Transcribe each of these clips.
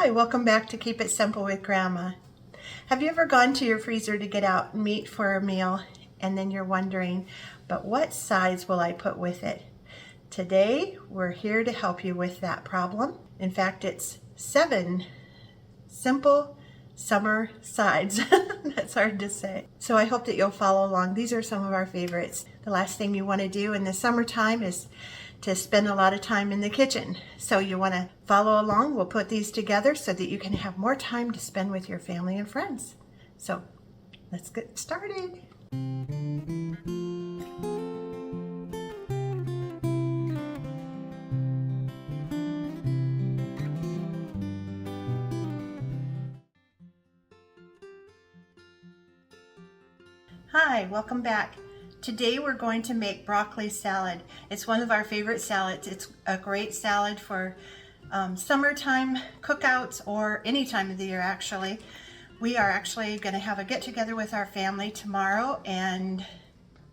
Hi, welcome back to Keep It Simple with Grandma. Have you ever gone to your freezer to get out meat for a meal and then you're wondering, but what sides will I put with it? Today, we're here to help you with that problem. In fact, it's 7 simple summer sides. That's hard to say. So I hope that you'll follow along. These are some of our favorites. The last thing you want to do in the summertime is to spend a lot of time in the kitchen. So you want to follow along. We'll put these together so that you can have more time to spend with your family and friends. So let's get started. Hi, welcome back. Today we're going to make broccoli salad. It's one of our favorite salads. It's a great salad for summertime cookouts or any time of the year actually. We are actually going to have a get together with our family tomorrow and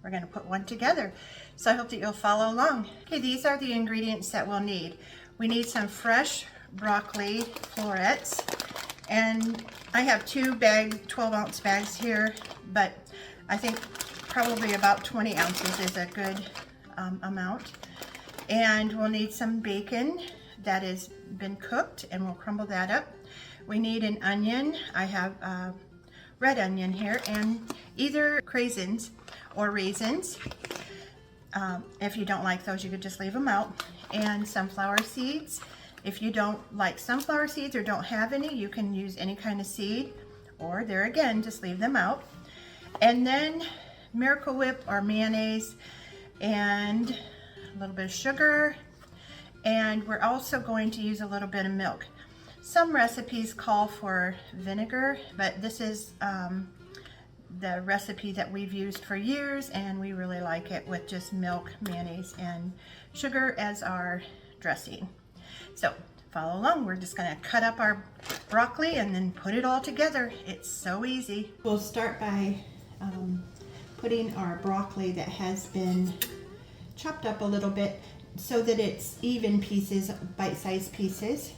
we're going to put one together. So I hope that you'll follow along. Okay, these are the ingredients that we'll need. We need some fresh broccoli florets, and I have 2 12-ounce bags here, but I think probably about 20 ounces is a good amount. And we'll need some bacon that has been cooked, and we'll crumble that up. We need an onion. I have red onion here, and either raisins or raisins. If you don't like those, you could just leave them out. And sunflower seeds. If you don't like sunflower seeds or don't have any, you can use any kind of seed, or there again, just leave them out. And then Miracle Whip or mayonnaise, and a little bit of sugar, and we're also going to use a little bit of milk. Some recipes call for vinegar, but this is the recipe that we've used for years, and we really like it with just milk, mayonnaise, and sugar as our dressing. So follow along. We're just going to cut up our broccoli and then put it all together. It's so easy. We'll start by putting our broccoli that has been chopped up a little bit so that it's even pieces, bite-sized pieces.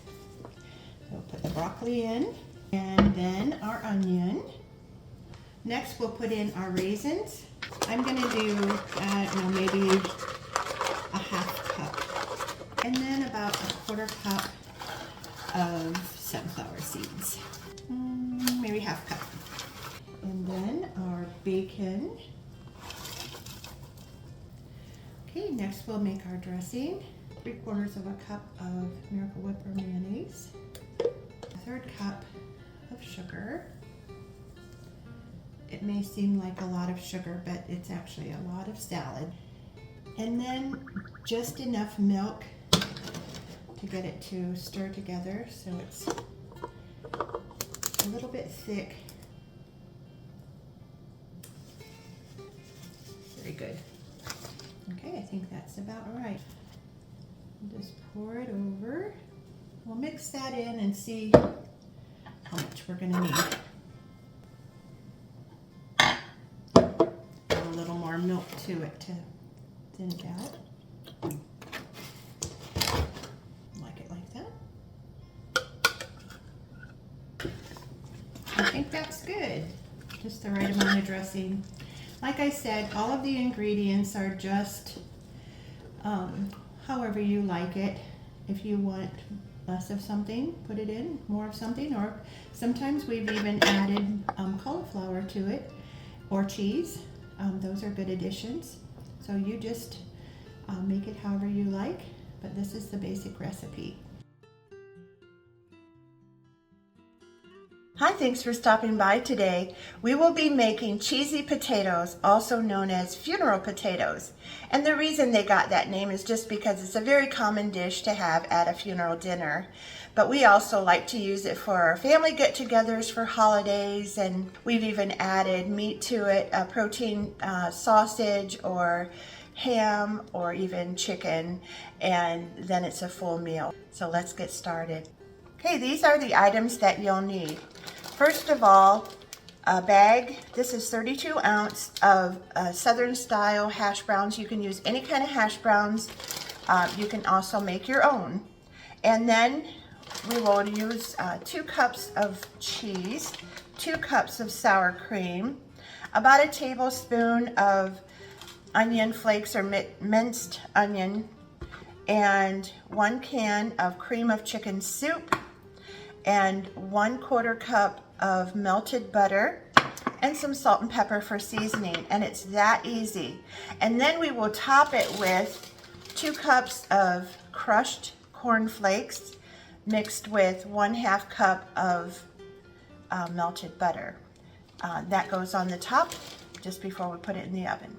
We'll put the broccoli in, and then our onion. Next we'll put in our raisins. I'm going to do, maybe a half cup. And then about a 1/4 cup of sunflower seeds. Maybe half cup. And then our bacon. Okay, next we'll make our dressing. 3/4 of a cup of Miracle Whip or mayonnaise. 1/3 cup of sugar. It may seem like a lot of sugar, but it's actually a lot of salad. And then just enough milk to get it to stir together so it's a little bit thick. Very good. Okay, I think that's about right. Just pour it over. We'll mix that in and see how much we're going to need. Add a little more milk to it to thin it out. Like it like that. I think that's good. Just the right amount of dressing. Like I said, all of the ingredients are just however you like it. If you want less of something, put it in, more of something, or sometimes we've even added cauliflower to it, or cheese. Those are good additions. So you just make it however you like, but this is the basic recipe. Hi, thanks for stopping by today. We will be making cheesy potatoes, also known as funeral potatoes. And the reason they got that name is just because it's a very common dish to have at a funeral dinner. But we also like to use it for our family get-togethers for holidays, and we've even added meat to it, a protein sausage or ham or even chicken, and then it's a full meal. So let's get started. Okay, these are the items that you'll need. First of all, a bag. This is 32 ounce of Southern style hash browns. You can use any kind of hash browns. You can also make your own. And then we will use 2 cups of cheese, 2 cups of sour cream, about a tablespoon of onion flakes or minced onion, and 1 can of cream of chicken soup, and 1/4 cup of melted butter, and some salt and pepper for seasoning. And it's that easy. And then we will top it with 2 cups of crushed corn flakes mixed with 1/2 cup of melted butter. That goes on the top just before we put it in the oven.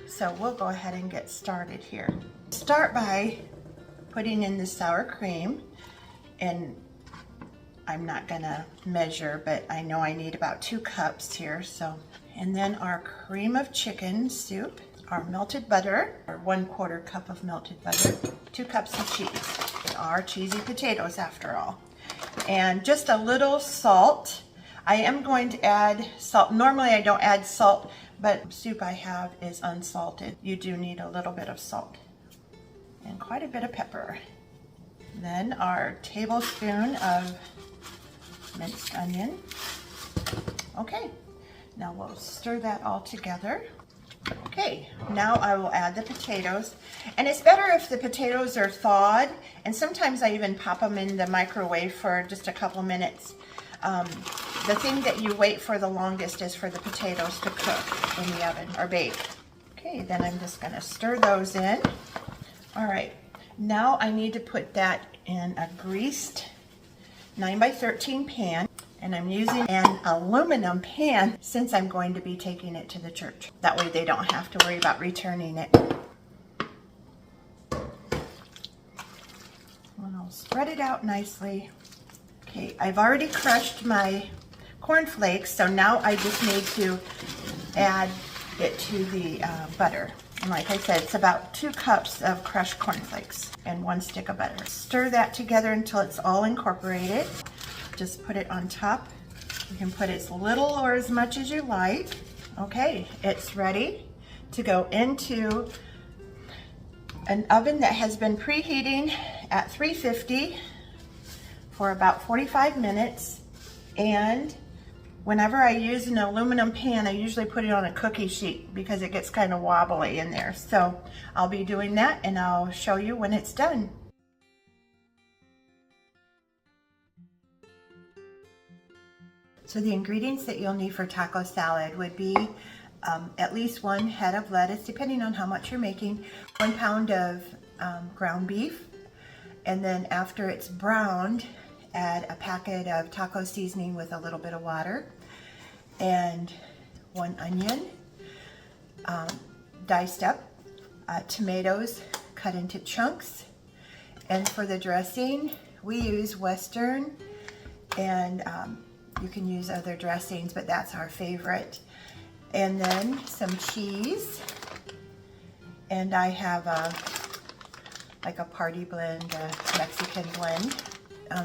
So we'll go ahead and get started here. Start by putting in the sour cream, and I'm not gonna measure, but I know I need about 2 cups here. So, and then our cream of chicken soup, our melted butter, or 1/4 cup of melted butter, 2 cups of cheese. They are cheesy potatoes after all. And just a little salt. I am going to add salt. Normally I don't add salt, but soup I have is unsalted. You do need a little bit of salt and quite a bit of pepper. Then our tablespoon of minced onion. Okay, now we'll stir that all together. Okay, now I will add the potatoes. And it's better if the potatoes are thawed, and sometimes I even pop them in the microwave for just a couple minutes. The thing that you wait for the longest is for the potatoes to cook in the oven or bake. Okay, then I'm just gonna stir those in. All right, now I need to put that in a greased 9x13 pan, and I'm using an aluminum pan since I'm going to be taking it to the church. That way they don't have to worry about returning it. And I'll spread it out nicely. Okay, I've already crushed my corn flakes, so now I just need to add it to the butter. And like I said, it's about 2 cups of crushed corn flakes and 1 stick of butter. Stir that together until it's all incorporated. Just put it on top. You can put as little or as much as you like. Okay, it's ready to go into an oven that has been preheating at 350 for about 45 minutes. And whenever I use an aluminum pan, I usually put it on a cookie sheet because it gets kind of wobbly in there. So I'll be doing that, and I'll show you when it's done. So the ingredients that you'll need for taco salad would be at least 1 head of lettuce, depending on how much you're making, 1 pound of ground beef, and then after it's browned, add a packet of taco seasoning with a little bit of water, and 1 onion, diced up, tomatoes cut into chunks, and for the dressing, we use Western, and you can use other dressings, but that's our favorite. And then some cheese, and I have like a party blend, a Mexican blend.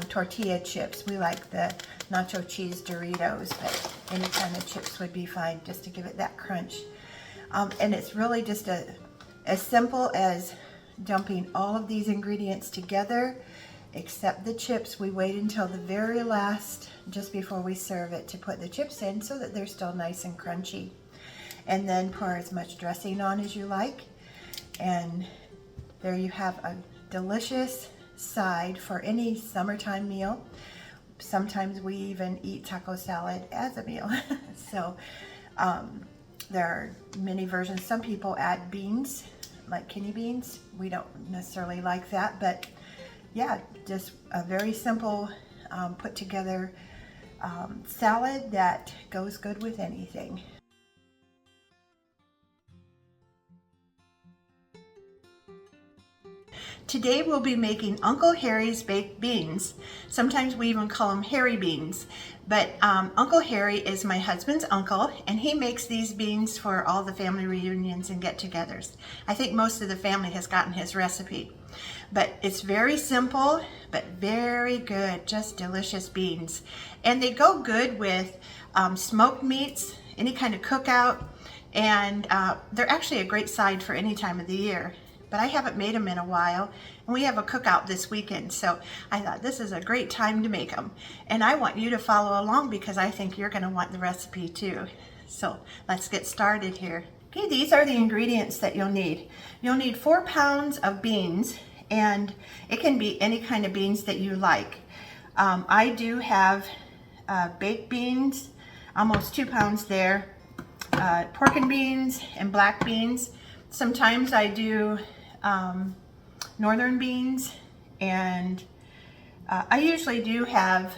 Tortilla chips. We like the nacho cheese Doritos, but any kind of chips would be fine just to give it that crunch. And it's really just as simple as dumping all of these ingredients together, except the chips. We wait until the very last, just before we serve it, to put the chips in so that they're still nice and crunchy. And then pour as much dressing on as you like. And there you have a delicious side for any summertime meal. Sometimes we even eat taco salad as a meal. So there are many versions. Some people add beans, like kidney beans. We don't necessarily like that, but yeah, just a very simple put together salad that goes good with anything. Today we'll be making Uncle Harry's baked beans. Sometimes we even call them Harry beans. But Uncle Harry is my husband's uncle, and he makes these beans for all the family reunions and get-togethers. I think most of the family has gotten his recipe. But it's very simple, but very good, just delicious beans. And they go good with smoked meats, any kind of cookout, and they're actually a great side for any time of the year. but I haven't made them in a while, and we have a cookout this weekend, so I thought this is a great time to make them. And I want you to follow along because I think you're going to want the recipe too. So let's get started here. Okay, these are the ingredients that you'll need. You'll need 4 pounds of beans, and it can be any kind of beans that you like. I do have baked beans, almost 2 pounds there, pork and beans and black beans. Sometimes I do northern beans, and I usually do have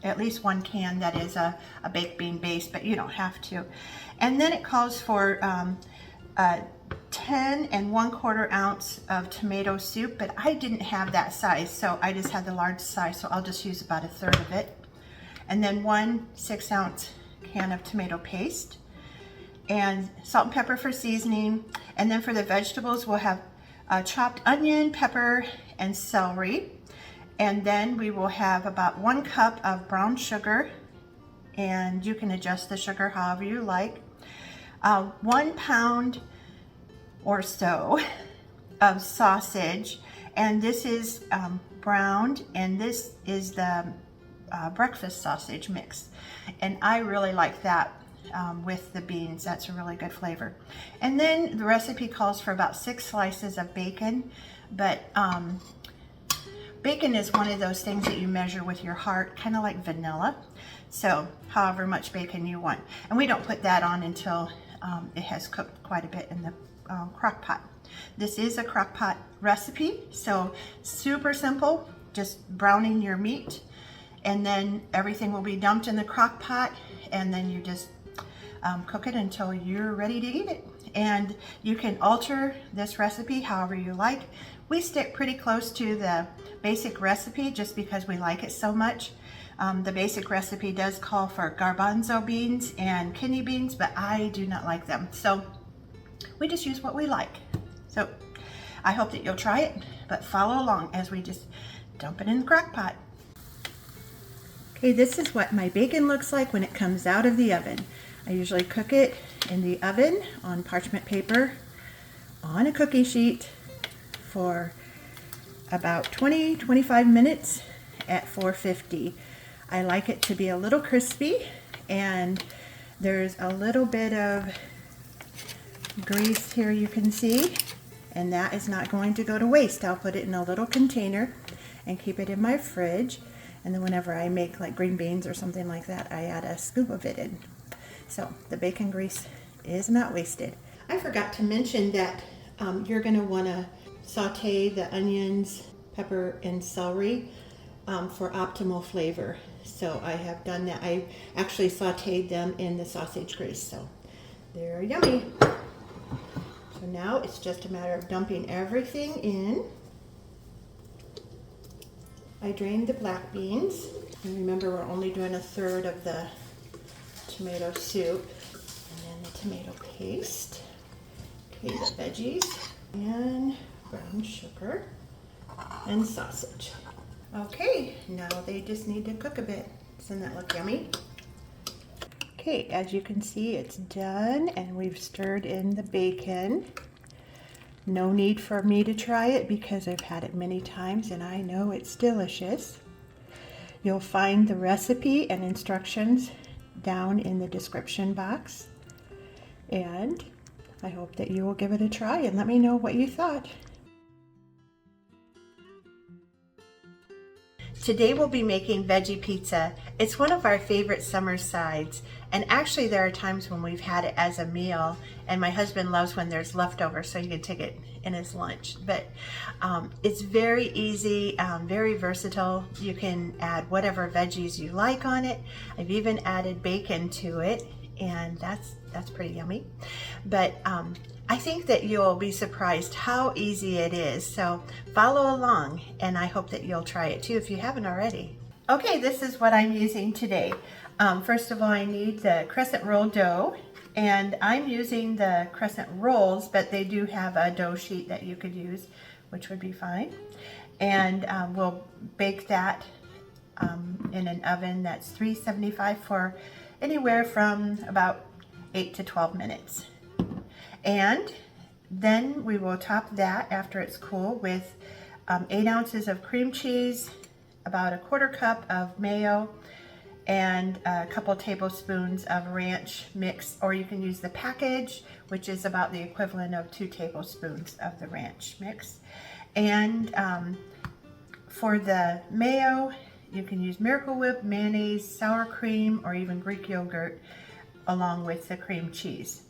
at least one can that is a baked bean base, but you don't have to. And then it calls for 10 1/4 ounce of tomato soup, but I didn't have that size, so I just had the large size, so I'll just use about 1/3 of it. And then 1 6-ounce can of tomato paste, and salt and pepper for seasoning. And then for the vegetables, we'll have chopped onion, pepper, and celery. And then we will have about 1 cup of brown sugar, and you can adjust the sugar however you like. 1 pound or so of sausage, and this is browned, and this is the breakfast sausage mix, and I really like that with the beans. That's a really good flavor. And then the recipe calls for about 6 slices of bacon, but bacon is one of those things that you measure with your heart, kind of like vanilla. So however much bacon you want, and we don't put that on until it has cooked quite a bit in the crock pot. This is a crock pot recipe, so super simple, just browning your meat, and then everything will be dumped in the crock pot, and then you just cook it until you're ready to eat it. And you can alter this recipe however you like. We stick pretty close to the basic recipe just because we like it so much. The basic recipe does call for garbanzo beans and kidney beans, but I do not like them, so we just use what we like. So I hope that you'll try it, but follow along as we just dump it in the crock pot. Okay, this is what my bacon looks like when it comes out of the oven. I usually cook it in the oven on parchment paper on a cookie sheet for about 20-25 minutes at 450. I like it to be a little crispy, and there's a little bit of grease here you can see, and that is not going to go to waste. I'll put it in a little container and keep it in my fridge, and then whenever I make like green beans or something like that, I add a scoop of it in. So the bacon grease is not wasted. I forgot to mention that you're going to want to saute the onions, pepper, and celery for optimal flavor. So I have done that. I actually sauteed them in the sausage grease, so they're yummy. So now it's just a matter of dumping everything in. I drained the black beans, and remember we're only doing 1/3 of the tomato soup, and then the tomato paste, okay, the veggies, and brown sugar, and sausage. Okay, now they just need to cook a bit. Doesn't that look yummy? Okay, as you can see, it's done, and we've stirred in the bacon. No need for me to try it because I've had it many times and I know it's delicious. You'll find the recipe and instructions down in the description box, and I hope that you will give it a try and let me know what you thought. Today we'll be making veggie pizza. It's one of our favorite summer sides, and actually there are times when we've had it as a meal, and my husband loves when there's leftovers so he can take it in his lunch. But it's very easy, very versatile. You can add whatever veggies you like on it. I've even added bacon to it, and that's pretty yummy. But I think that you'll be surprised how easy it is. So follow along, and I hope that you'll try it too if you haven't already. Okay, this is what I'm using today. First of all, I need the crescent roll dough, and I'm using the crescent rolls, but they do have a dough sheet that you could use, which would be fine. And we'll bake that in an oven that's 375 for anywhere from about 8 to 12 minutes. And Then we will top that after it's cool with 8 ounces of cream cheese, about a 1/4 cup of mayo, and a couple tablespoons of ranch mix, or you can use the package, which is about the equivalent of 2 tablespoons of the ranch mix. And for the mayo, you can use Miracle Whip, mayonnaise, sour cream, or even Greek yogurt along with the cream cheese.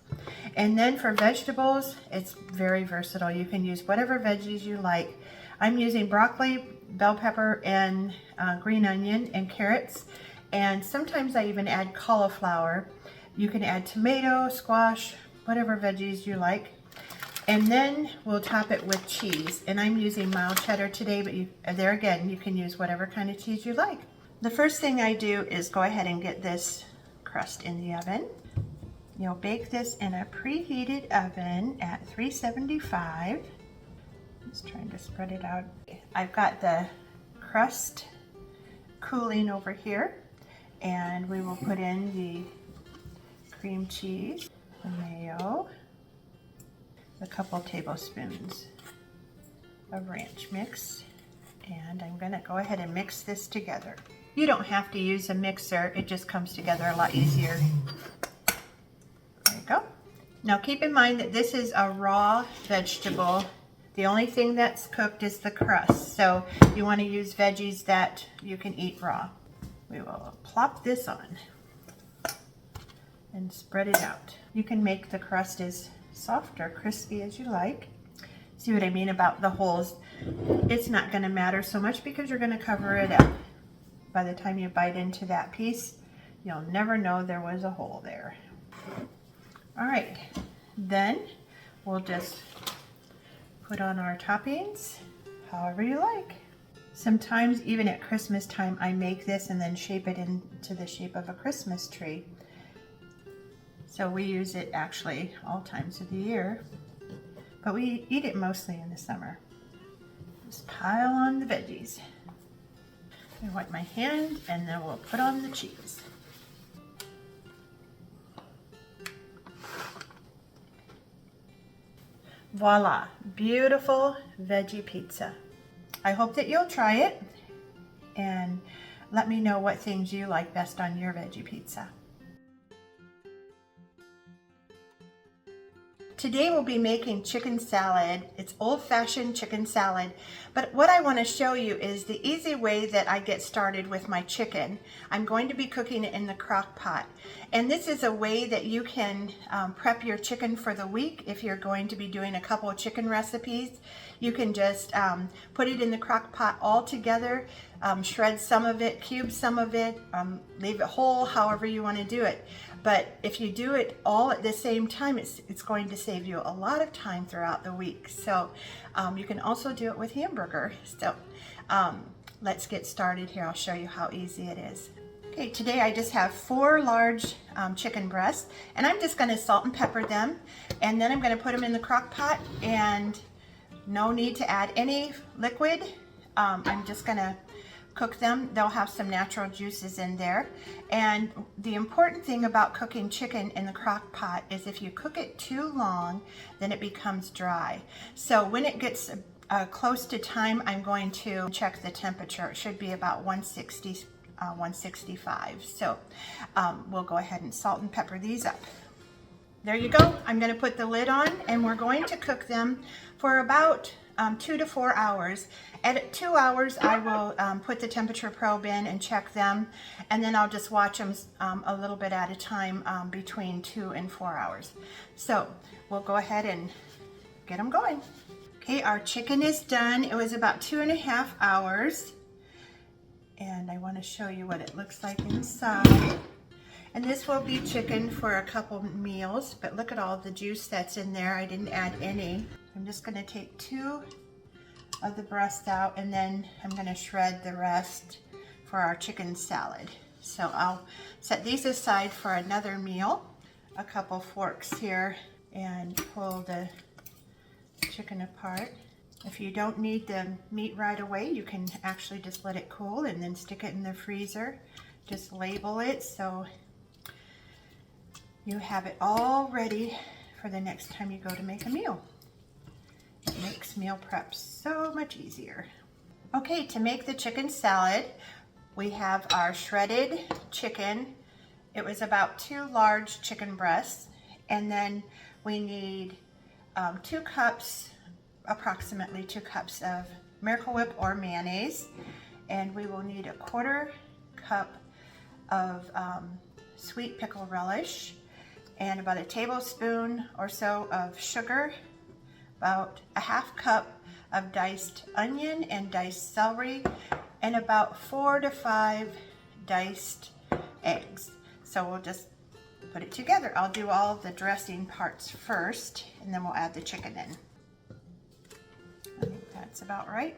And then for vegetables, it's very versatile. You can use whatever veggies you like. I'm using broccoli, bell pepper, and green onion and carrots. And sometimes I even add cauliflower. You can add tomato, squash, whatever veggies you like. And then we'll top it with cheese. And I'm using mild cheddar today, but there again, you can use whatever kind of cheese you like. The first thing I do is go ahead and get this crust in the oven. You'll bake this in a preheated oven at 375. Just trying to spread it out. I've got the crust cooling over here, and we will put in the cream cheese, the mayo, a couple tablespoons of ranch mix, and I'm gonna go ahead and mix this together. You don't have to use a mixer, it just comes together a lot easier. There you go. Now keep in mind that this is a raw vegetable. The only thing that's cooked is the crust, so you want to use veggies that you can eat raw. We will plop this on and spread it out. You can make the crust as soft or crispy as you like. See what I mean about the holes? It's not going to matter so much because you're going to cover it up. By the time you bite into that piece, you'll never know there was a hole there. All right, then we'll just put on our toppings however you like. Sometimes even at Christmas time I make this and then shape it into the shape of a Christmas tree. So we use it actually all times of the year, but we eat it mostly in the summer. Just pile on the veggies. I wipe my hand and then we'll put on the cheese. Voila, beautiful veggie pizza. I hope that you'll try it and let me know what things you like best on your veggie pizza. Today we'll be making chicken salad. It's old-fashioned chicken salad, but what I want to show you is the easy way that I get started with my chicken. I'm going to be cooking it in the crock pot, and this is a way that you can prep your chicken for the week. If you're going to be doing a couple of chicken recipes, you can just put it in the crock pot all together, shred some of it, cube some of it, leave it whole, however you want to do it. But if you do it all at the same time, it's going to save you a lot of time throughout the week. So you can also do it with hamburger. So let's get started here. I'll show you how easy it is. Okay, today I just have 4 large chicken breasts, and I'm just going to salt and pepper them, and then I'm going to put them in the crock pot, and no need to add any liquid. I'm just going to cook them. They'll have some natural juices in there. And the important thing about cooking chicken in the crock pot is if you cook it too long, then it becomes dry. So when it gets close to time, I'm going to check the temperature. It should be about 160, 165. So we'll go ahead and salt and pepper these up. There you go. I'm going to put the lid on, and we're going to cook them for about 2 to 4 hours. At 2 hours, I will put the temperature probe in and check them, and then I'll just watch them a little bit at a time between 2 and 4 hours. So we'll go ahead and get them going. Okay, our chicken is done. It was about 2.5 hours, and I want to show you what it looks like inside. And this will be chicken for a couple meals, but look at all the juice that's in there. I didn't add any. I'm just going to take 2 of the breast out, and then I'm going to shred the rest for our chicken salad. So I'll set these aside for another meal. A couple forks here, and pull the chicken apart. If you don't need the meat right away, you can actually just let it cool and then stick it in the freezer. Just label it so you have it all ready for the next time you go to make a meal. makes meal prep so much easier. Okay, to make the chicken salad, we have our shredded chicken. It was about 2 large chicken breasts, and then we need 2 cups, approximately 2 cups of Miracle Whip or mayonnaise, and we will need a 1/4 cup of sweet pickle relish, and about a tablespoon or so of sugar, about a 1/2 cup of diced onion and diced celery, and about 4 to 5 diced eggs. So we'll just put it together. I'll do all the dressing parts first, and then we'll add the chicken in. I think that's about right.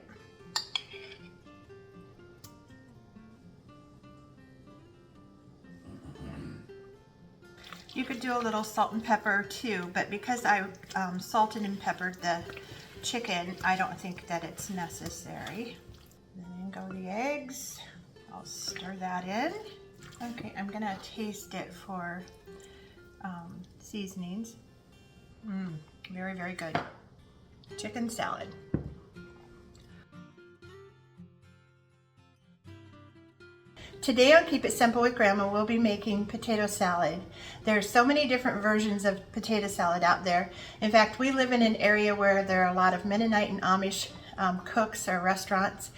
You could do a little salt and pepper too, but because I salted and peppered the chicken, I don't think that it's necessary. And then go the eggs. I'll stir that in. Okay, I'm gonna taste it for seasonings. Very, very good. Chicken salad. Today on Keep It Simple with Grandma, we'll be making potato salad. There's so many different versions of potato salad out there. In fact, we live in an area where there are a lot of Mennonite and Amish cooks or restaurants.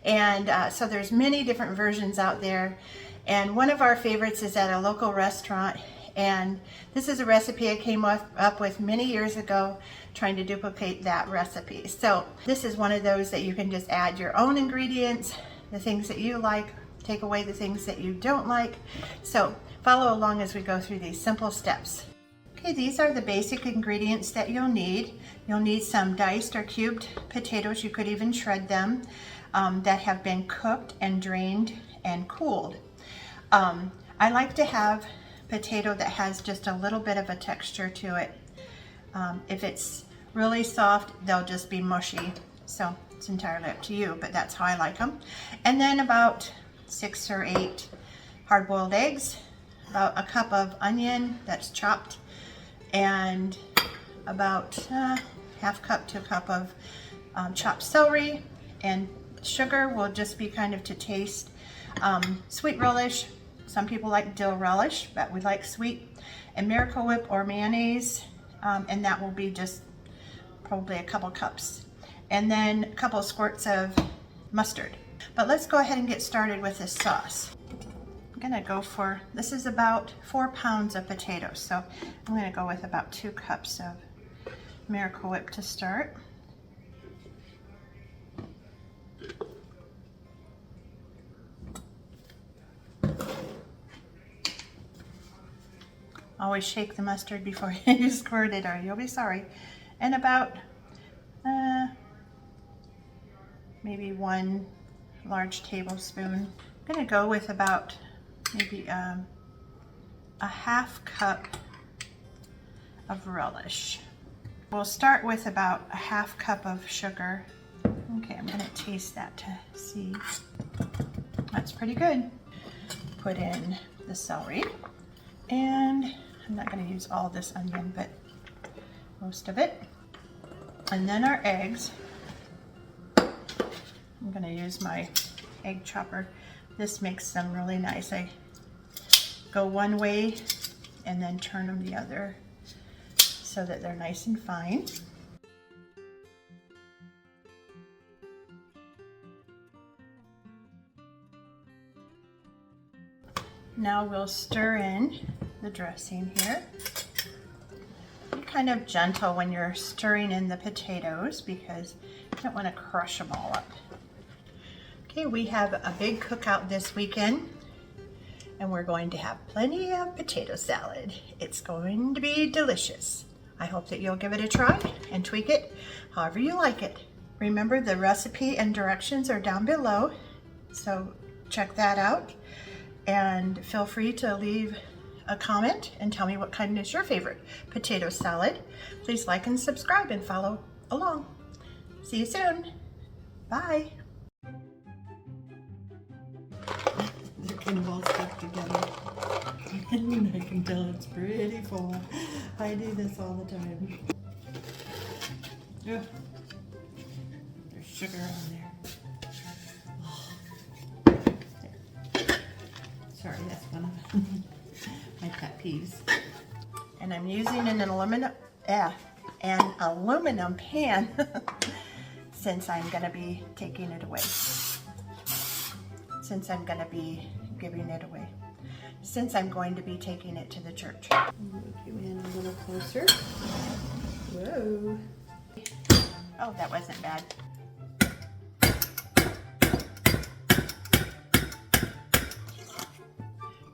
And so there's many different versions out there. And one of our favorites is at a local restaurant. And this is a recipe I came up with many years ago, trying to duplicate that recipe. So this is one of those that you can just add your own ingredients, the things that you like, take away the things that you don't like. So follow along as we go through these simple steps. Okay, these are the basic ingredients that you'll need. You'll need some diced or cubed potatoes. You could even shred them, that have been cooked and drained and cooled. I like to have potato that has just a little bit of a texture to it. If it's really soft, they'll just be mushy. So it's entirely up to you, but that's how I like them. And then about 6 or 8 hard-boiled eggs, about a cup of onion that's chopped, and about 1/2 cup to a cup of chopped celery, and sugar will just be kind of to taste. Sweet relish, some people like dill relish, but we like sweet, and Miracle Whip or mayonnaise, and that will be just probably a couple cups, and then a couple of squirts of mustard. But let's go ahead and get started with this sauce. I'm gonna go for, this is about 4 pounds of potatoes, so I'm gonna go with about 2 cups of Miracle Whip to start. Always shake the mustard before you squirt it or you'll be sorry. And about maybe 1 large tablespoon. I'm gonna go with about maybe a 1/2 cup of relish. We'll start with about a 1/2 cup of sugar. Okay, I'm gonna taste that to see. That's pretty good. Put in the celery, and I'm not gonna use all this onion, but most of it. And then our eggs. I'm going to use my egg chopper. This makes them really nice. I go one way and then turn them the other so that they're nice and fine. Now we'll stir in the dressing here. Be kind of gentle when you're stirring in the potatoes because you don't want to crush them all up. Okay, we have a big cookout this weekend, and we're going to have plenty of potato salad. It's going to be delicious. I hope that you'll give it a try and tweak it however you like it. Remember, the recipe and directions are down below, so check that out, and feel free to leave a comment and tell me what kind is your favorite potato salad. Please like and subscribe and follow along. See you soon. Bye. They're kind of all stuck together. And I can tell it's pretty full. I do this all the time. Yeah. sugar on there. Sorry, that's one of my pet peeves. And I'm using an aluminum pan since I'm going to be taking it away. Since I'm going to be giving it away. Since I'm going to be taking it to the church. Move you in a little closer. Whoa. Oh, that wasn't bad.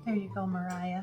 There you go, Mariah.